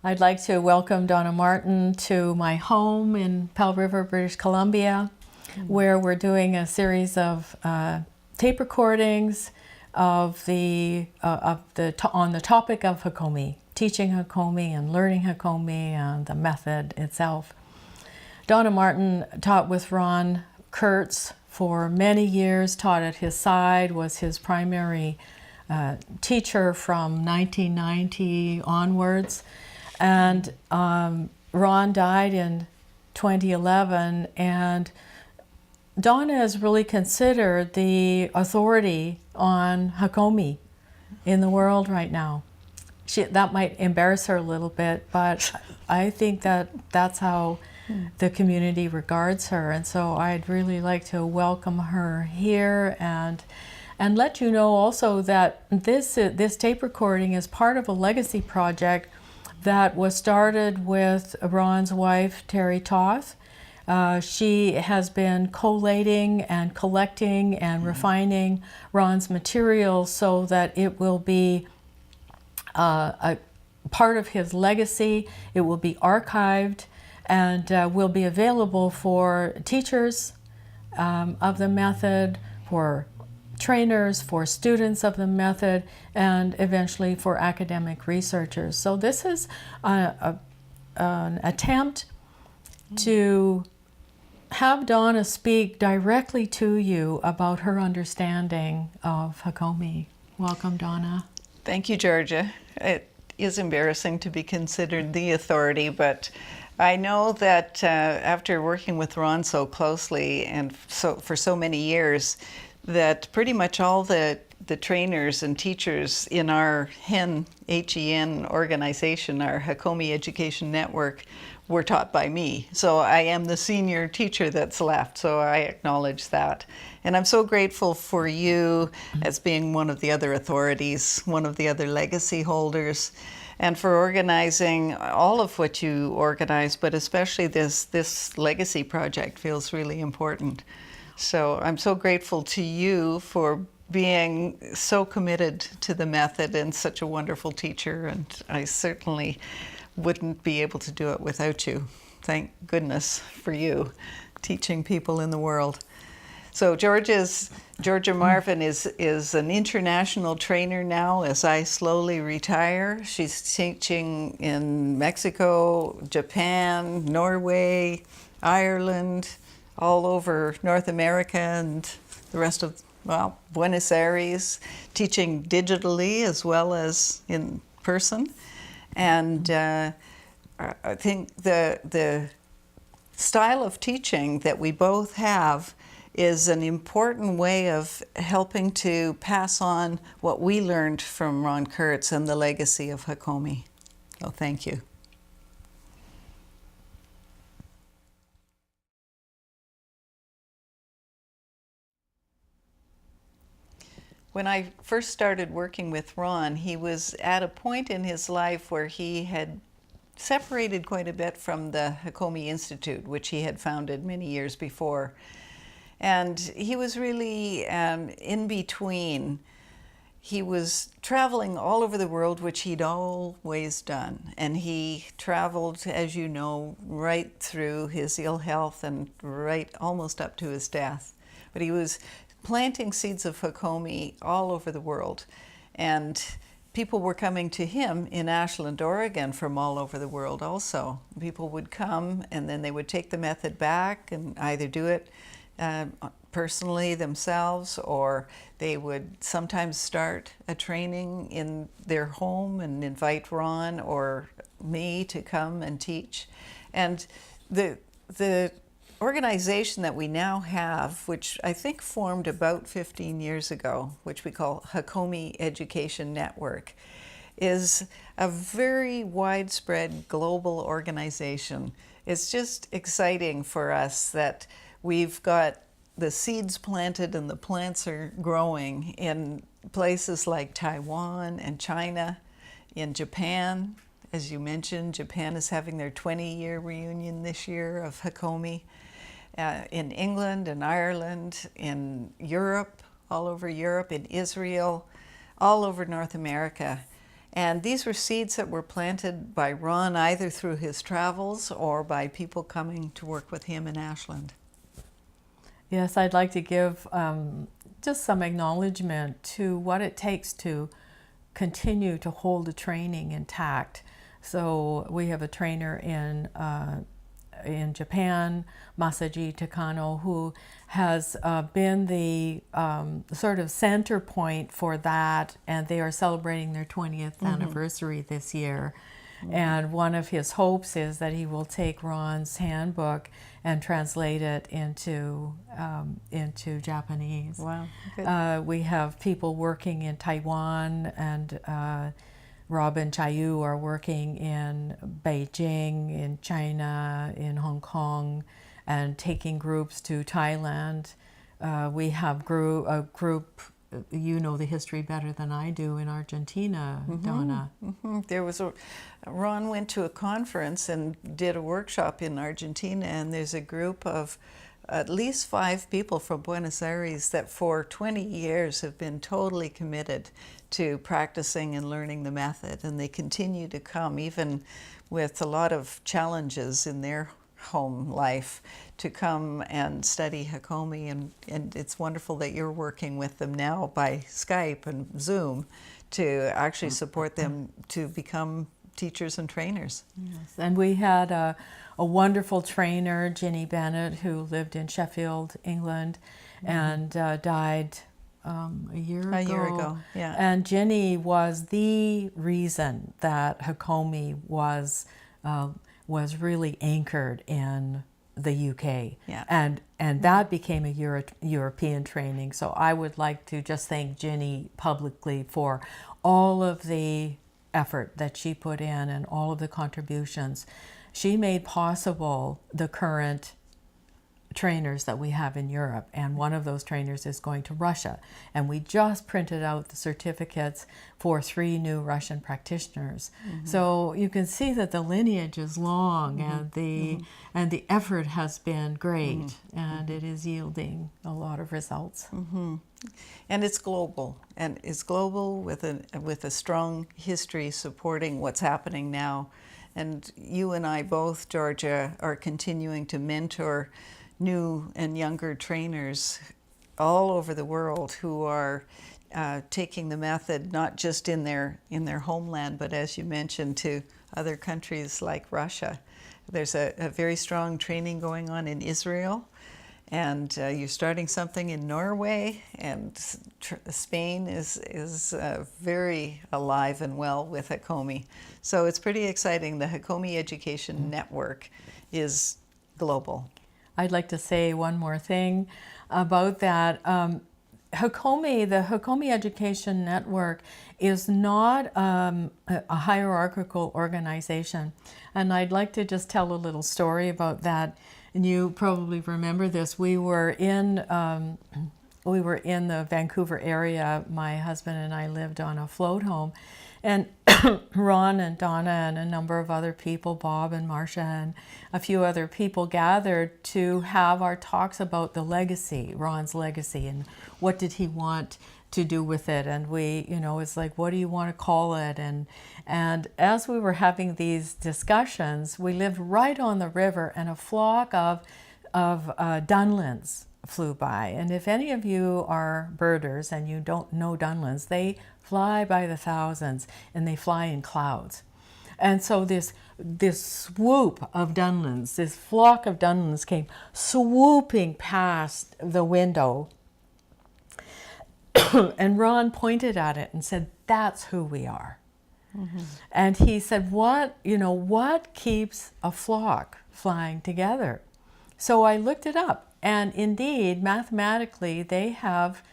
I'd like to welcome Donna Martin to my home in Pell River, British Columbia, where we're doing a series of tape recordings of on the topic of Hakomi, teaching Hakomi and learning Hakomi and the method itself. Donna Martin taught with Ron Kurtz for many years, taught at his side, was his primary teacher from 1990 onwards. And Ron died in 2011, and Donna is really considered the authority on Hakomi in the world right now. That might embarrass her a little bit, but I think that's how the community regards her. And so I'd really like to welcome her here and let you know also that this tape recording is part of a legacy project that was started with Ron's wife, Terry Toth. She has been collating and collecting and refining Ron's material so that it will be a part of his legacy. It will be archived and will be available for teachers of the method, for trainers, for students of the method, and eventually for academic researchers. So this is an attempt to have Donna speak directly to you about her understanding of Hakomi. Welcome, Donna. Thank you, Georgia. It is embarrassing to be considered the authority, but I know that after working with Ron so closely and for so many years, that pretty much all the trainers and teachers in our HEN organization, our Hakomi Education Network, were taught by me. So I am the senior teacher that's left, so I acknowledge that. And I'm so grateful for you as being one of the other authorities, one of the other legacy holders, and for organizing all of what you organize, but especially this legacy project feels really important. So I'm so grateful to you for being so committed to the method and such a wonderful teacher, and I certainly wouldn't be able to do it without you. Thank goodness for you teaching people in the world. So Georgia Marvin is an international trainer now as I slowly retire. She's teaching in Mexico, Japan, Norway, Ireland, all over North America and the rest of, Buenos Aires, teaching digitally as well as in person. And I think the style of teaching that we both have is an important way of helping to pass on what we learned from Ron Kurtz and the legacy of Hakomi. So thank you. When I first started working with Ron, he was at a point in his life where he had separated quite a bit from the Hakomi Institute, which he had founded many years before. And he was really in between. He was traveling all over the world, which he'd always done. And he traveled, as you know, right through his ill health and right almost up to his death. But he was planting seeds of Hakomi all over the world. And people were coming to him in Ashland, Oregon from all over the world also. People would come and then they would take the method back and either do it personally themselves, or they would sometimes start a training in their home and invite Ron or me to come and teach. And the organization that we now have, which I think formed about 15 years ago, which we call Hakomi Education Network, is a very widespread global organization. It's just exciting for us that we've got the seeds planted and the plants are growing in places like Taiwan and China, in Japan. As you mentioned, Japan is having their 20-year reunion this year of Hakomi. In England and Ireland, in Europe, all over Europe, in Israel, all over North America. And these were seeds that were planted by Ron either through his travels or by people coming to work with him in Ashland. Yes, I'd like to give just some acknowledgement to what it takes to continue to hold the training intact. So we have a trainer in Japan, Masaji Takano, who has been the sort of center point for that, and they are celebrating their 20th anniversary this year. And one of his hopes is that he will take Ron's handbook and translate it into Japanese. Wow. Good. We have people working in Taiwan, and Rob and Chayu are working in Beijing, in China, in Hong Kong, and taking groups to Thailand. We have a group, you know the history better than I do, in Argentina, Donna. There was Ron went to a conference and did a workshop in Argentina, and there's a group of at least 5 people from Buenos Aires that for 20 years have been totally committed to practicing and learning the method, and they continue to come even with a lot of challenges in their home life to come and study Hakomi, and it's wonderful that you're working with them now by Skype and Zoom to actually support them to become teachers and trainers. Yes, and we had a wonderful trainer, Ginny Bennett, who lived in Sheffield, England, and died a year ago. Yeah. And Ginny was the reason that Hakomi was really anchored in the UK. Yeah. And that became a European training. So I would like to just thank Ginny publicly for all of the effort that she put in and all of the contributions. She made possible the current trainers that we have in Europe, and one of those trainers is going to Russia, and we just printed out the certificates for 3 new Russian practitioners. So you can see that the lineage is long, and the effort has been great, and it is yielding a lot of results. And it's global, with a strong history supporting what's happening now. And you and I both, Georgia, are continuing to mentor new and younger trainers all over the world who are taking the method not just in their homeland, but as you mentioned, to other countries like Russia. There's a very strong training going on in Israel, and you're starting something in Norway, and Spain is very alive and well with Hakomi. So it's pretty exciting. The Hakomi Education Network is global. I'd like to say one more thing about that. Hakomi, the Hakomi Education Network, is not a hierarchical organization. And I'd like to just tell a little story about that. And you probably remember this. We were in the Vancouver area. My husband and I lived on a float home. And Ron and Donna and a number of other people, Bob and Marcia and a few other people, gathered to have our talks about the legacy, Ron's legacy, and what did he want to do with it. And we, it's like, what do you want to call it? And as we were having these discussions, we lived right on the river, and a flock of dunlins flew by. And if any of you are birders and you don't know dunlins, they fly by the thousands, and they fly in clouds. And so this swoop of dunlins, this flock of dunlins came swooping past the window. And Ron pointed at it and said, "That's who we are." And he said, what keeps a flock flying together? So I looked it up, and indeed, mathematically, they have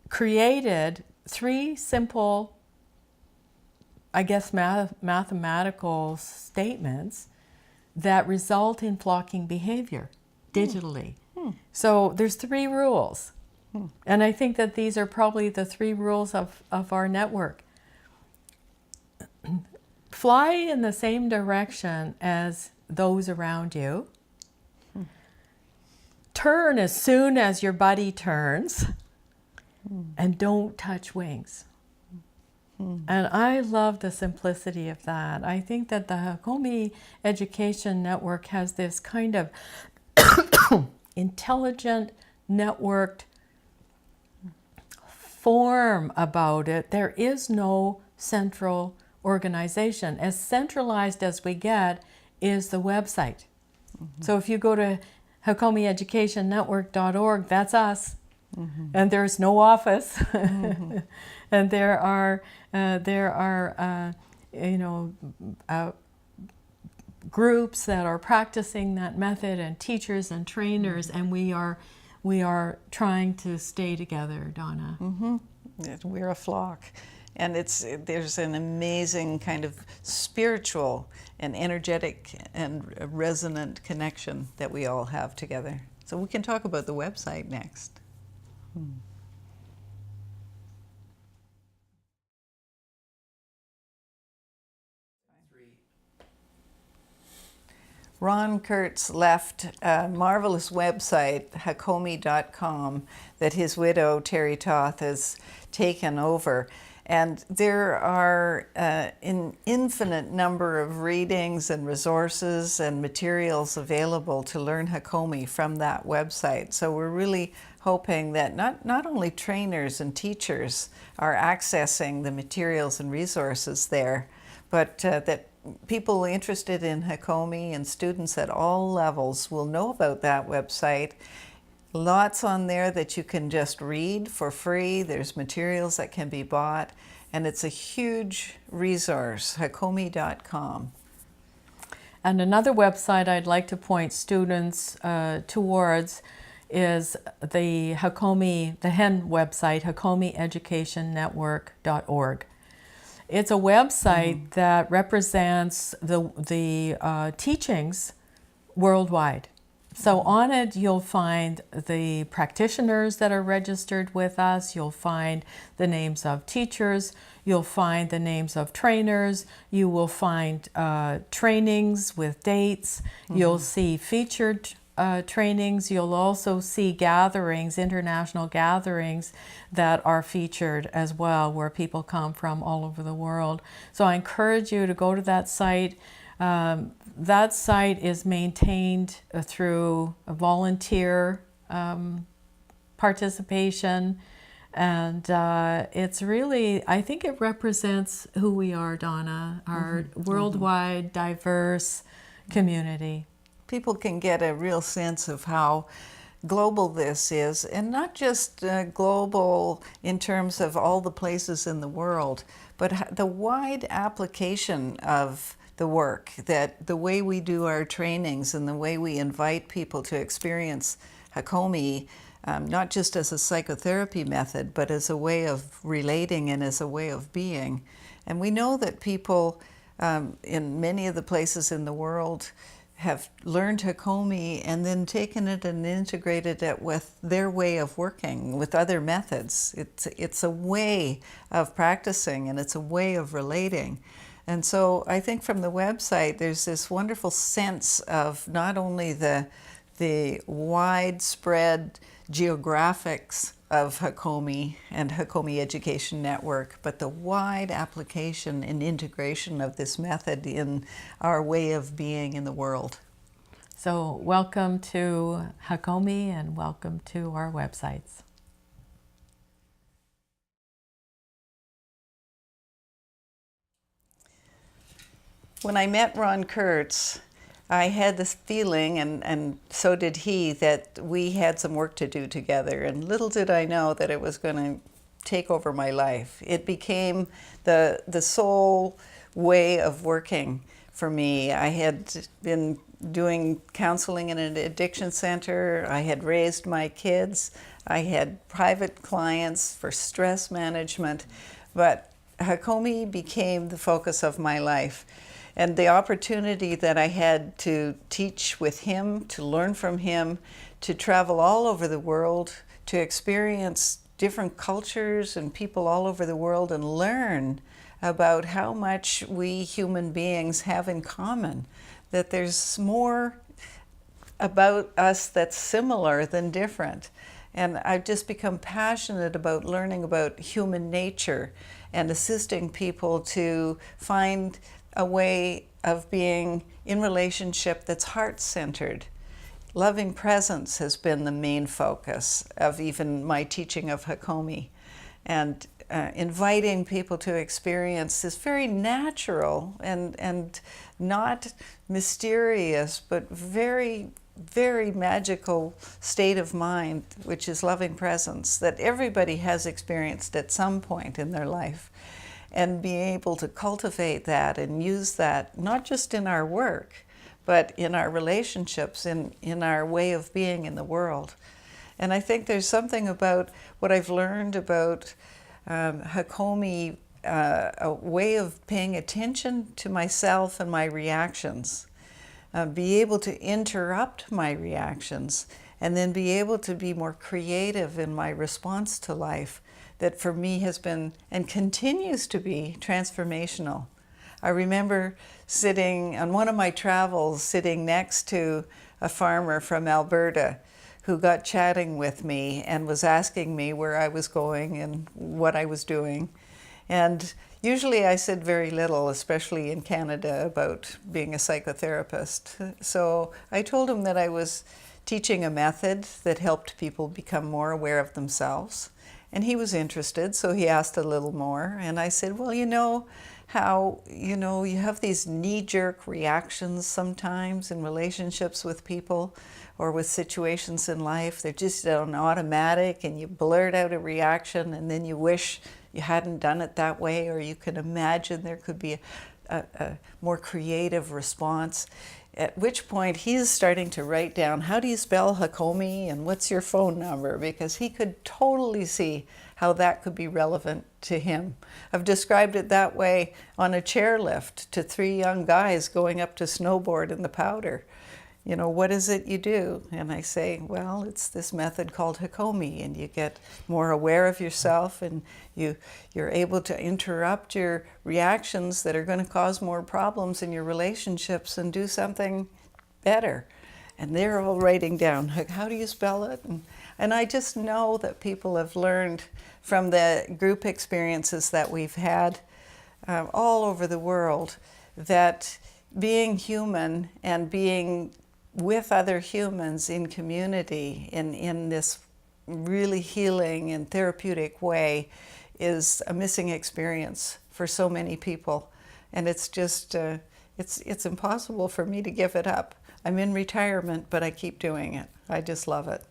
created 3 simple, I guess, mathematical statements that result in flocking behavior digitally. So there's 3 rules. And I think that these are probably the 3 rules of our network. Fly in the same direction as those around you. Turn as soon as your buddy turns. And don't touch wings. And I love the simplicity of that. I think that the Hakomi Education Network has this kind of intelligent, networked form about it. There is no central organization. As centralized as we get is the website. So if you go to HakomiEducationNetwork.org, that's us. And there's no office. And there are groups that are practicing that method, and teachers and trainers, and we are trying to stay together, Donna. We're a flock. And there's an amazing kind of spiritual and energetic and resonant connection that we all have together. So we can talk about the website next. Ron Kurtz left a marvelous website, Hakomi.com, that his widow, Terry Toth, has taken over. And there are an infinite number of readings and resources and materials available to learn Hakomi from that website. So we're really hoping that not only trainers and teachers are accessing the materials and resources there, but that people interested in Hakomi and students at all levels will know about that website. Lots on there that you can just read for free. There's materials that can be bought, and it's a huge resource, Hakomi.com. And another website I'd like to point students towards is the Hakomi, the HEN website, HakomiEducationNetwork.org. It's a website that represents the teachings worldwide. So on it, you'll find the practitioners that are registered with us. You'll find the names of teachers. You'll find the names of trainers. You will find trainings with dates. You'll see featured trainings. You'll also see gatherings, international gatherings that are featured as well, where people come from all over the world. So I encourage you to go to that site. That site is maintained through a volunteer participation, and it's really, I think it represents who we are, Donna, our worldwide diverse community. People can get a real sense of how global this is, and not just global in terms of all the places in the world, but the wide application of the work, that the way we do our trainings and the way we invite people to experience Hakomi, not just as a psychotherapy method, but as a way of relating and as a way of being. And we know that people in many of the places in the world have learned Hakomi and then taken it and integrated it with their way of working, with other methods. It's a way of practicing, and it's a way of relating. And so I think from the website, there's this wonderful sense of not only the widespread geographics of Hakomi and Hakomi Education Network, but the wide application and integration of this method in our way of being in the world. So welcome to Hakomi and welcome to our websites. When I met Ron Kurtz, I had this feeling, and so did he, that we had some work to do together. And little did I know that it was going to take over my life. It became the sole way of working for me. I had been doing counseling in an addiction center. I had raised my kids. I had private clients for stress management. But Hakomi became the focus of my life. And the opportunity that I had to teach with him, to learn from him, to travel all over the world, to experience different cultures and people all over the world and learn about how much we human beings have in common, that there's more about us that's similar than different. And I've just become passionate about learning about human nature and assisting people to find a way of being in relationship that's heart-centered. Loving presence has been the main focus of even my teaching of Hakomi. And inviting people to experience this very natural and not mysterious, but very, very magical state of mind, which is loving presence, that everybody has experienced at some point in their life. And being able to cultivate that and use that, not just in our work, but in our relationships, in our way of being in the world. And I think there's something about what I've learned about Hakomi, a way of paying attention to myself and my reactions, be able to interrupt my reactions, and then be able to be more creative in my response to life, that for me has been and continues to be transformational. I remember sitting on one of my travels, sitting next to a farmer from Alberta who got chatting with me and was asking me where I was going and what I was doing. And usually I said very little, especially in Canada, about being a psychotherapist. So I told him that I was teaching a method that helped people become more aware of themselves. And he was interested, so he asked a little more. And I said, well, you know how, you have these knee-jerk reactions sometimes in relationships with people or with situations in life. They're just on automatic, and you blurt out a reaction and then you wish you hadn't done it that way, or you can imagine there could be a more creative response. At which point he's starting to write down, how do you spell Hakomi and what's your phone number? Because he could totally see how that could be relevant to him. I've described it that way on a chairlift to 3 young guys going up to snowboard in the Powder. What is it you do? And I say, well, it's this method called Hakomi, and you get more aware of yourself, and you're able to interrupt your reactions that are going to cause more problems in your relationships and do something better. And they're all writing down, how do you spell it? And I just know that people have learned from the group experiences that we've had all over the world, that being human and being with other humans in community in this really healing and therapeutic way is a missing experience for so many people. And it's just, it's impossible for me to give it up. I'm in retirement, but I keep doing it. I just love it.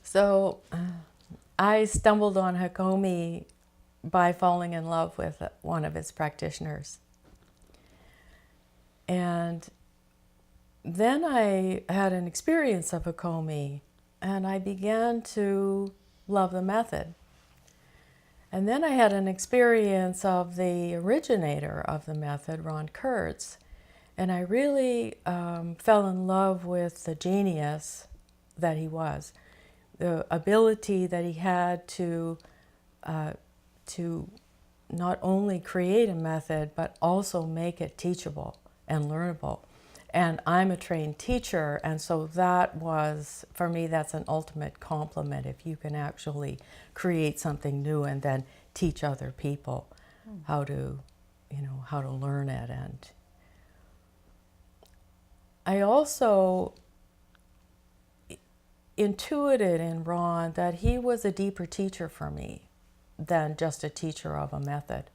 So I stumbled on Hakomi by falling in love with one of its practitioners. And then I had an experience of Hakomi, and I began to love the method. And then I had an experience of the originator of the method, Ron Kurtz, and I really fell in love with the genius that he was, the ability that he had to not only create a method, but also make it teachable and learnable. And I'm a trained teacher, and so that was, for me, that's an ultimate compliment if you can actually create something new and then teach other people how to learn it. And I also intuited in Ron that he was a deeper teacher for me than just a teacher of a method.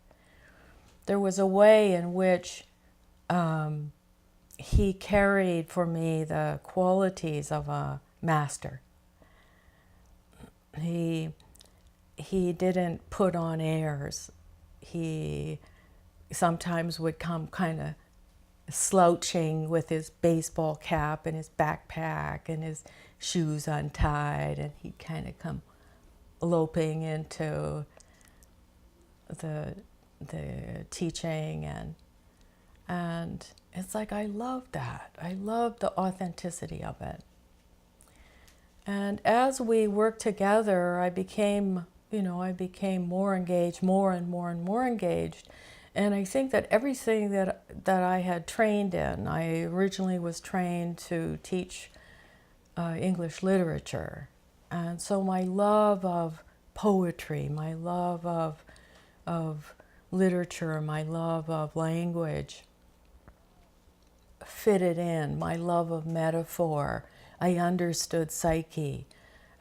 There was a way in which he carried for me the qualities of a master. He didn't put on airs. He sometimes would come kind of slouching with his baseball cap and his backpack and his shoes untied, and he'd kind of come loping into the teaching, and it's like I loved that. I loved the authenticity of it. And as we worked together, I became more engaged, more and more engaged. And I think that everything that I had trained in, I originally was trained to teach English literature. And so my love of poetry, my love of literature, my love of language fitted in, my love of metaphor. I understood psyche.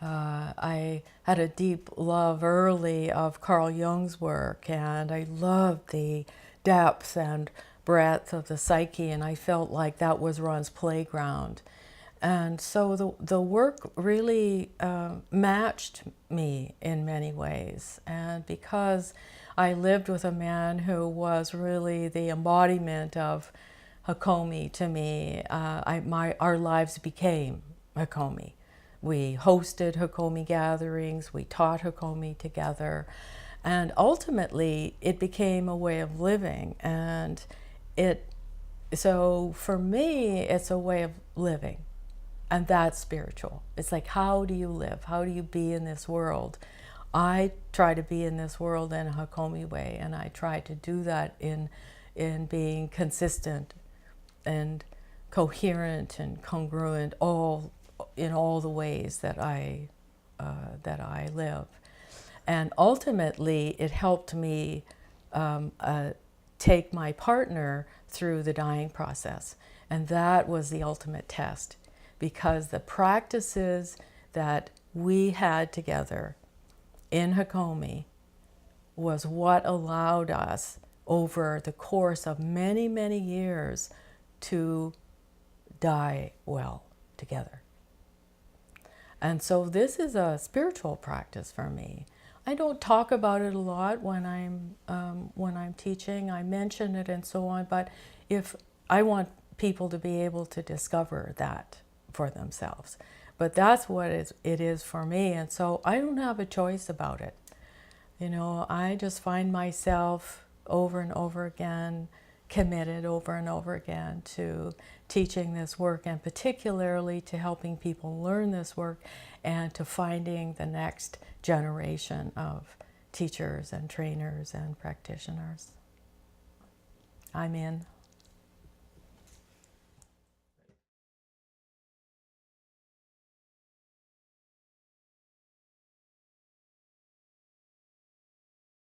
I had a deep love early of Carl Jung's work, and I loved the depth and breadth of the psyche, and I felt like that was Ron's playground. And so the work really matched me in many ways. And because I lived with a man who was really the embodiment of Hakomi to me, our lives became Hakomi. We hosted Hakomi gatherings, we taught Hakomi together, and ultimately it became a way of living. And so for me, it's a way of living. And that's spiritual. It's like, how do you live? How do you be in this world? I try to be in this world in a Hakomi way, and I try to do that in being consistent and coherent and congruent in all the ways that I live. And ultimately, it helped me take my partner through the dying process. And that was the ultimate test, because the practices that we had together in Hakomi was what allowed us over the course of many, many years to die well together. And so this is a spiritual practice for me. I don't talk about it a lot when I'm teaching. I mention it and so on, but if I want people to be able to discover that for themselves. But that's what it is for me, and so I don't have a choice about it. You know, I just find myself over and over again committed over and over again to teaching this work, and particularly to helping people learn this work and to finding the next generation of teachers and trainers and practitioners. I'm in.